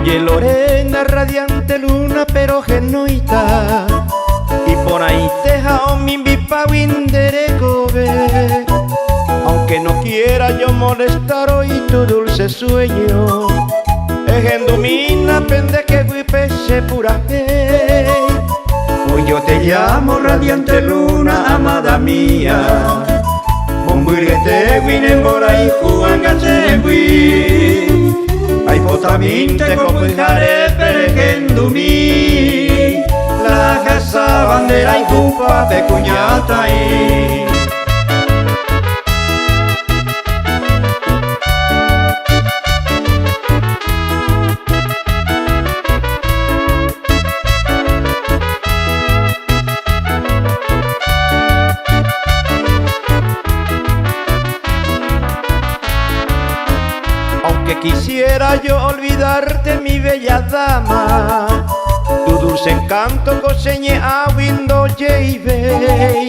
Oye Lorena, radiante luna pero genuita, y por ahí te jao mi bipa winderecobe. Aunque no quiera yo molestar hoy tu dulce sueño, egendumina pende que guipese pura. Hoy yo te llamo radiante luna, amada mía, Mombuirete winen borai juangategui. Ay potaminte copujare peregendumi, la casa bandera y jupa pecuñata y. Aunque quisiera yo olvidarte, mi bella dama, tu dulce encanto coseñe a windo lleve.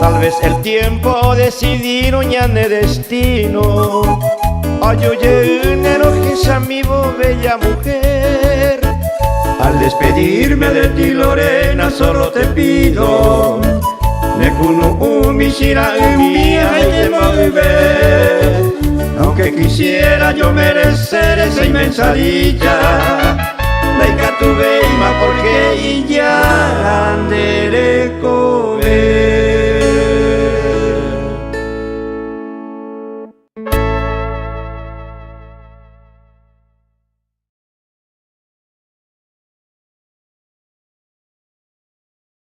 Tal vez el tiempo decidir oñane destino. Ay, oye, enojes a mi bella mujer. Al despedirme de ti, Lorena, solo te pido Nekunu umishira mía y te volver. Aunque quisiera yo merecer esa inmensa dicha, Daika tu veima porque ya anderé con